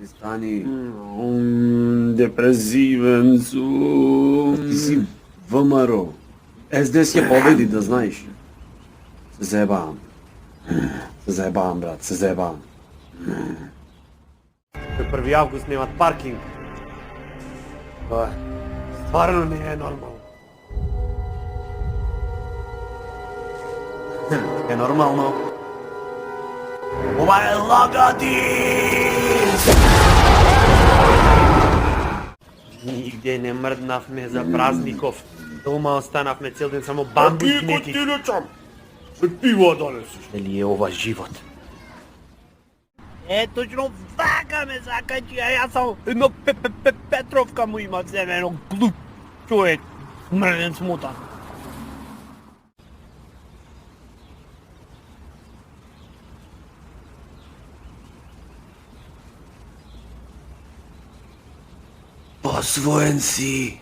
Stani депресивен сум. Ти си ВМРО. СДС ќе победи, да знаеш. Се заебавам. Се заебавам, брат, се заебавам. До 1 август немат паркинг. Тоа стварно не е нормално. Е нормално. Ова е Лагадис! Нигде не мрднавме за празников. Дома останавме цел ден само бамбус гнети. Ти речам, се пиво донесеш. Дали е ова живот? Точно вака ме закачи, а јас сам едно Петровка му има земе, едно глуп човек, смрден смутан. Освоен си!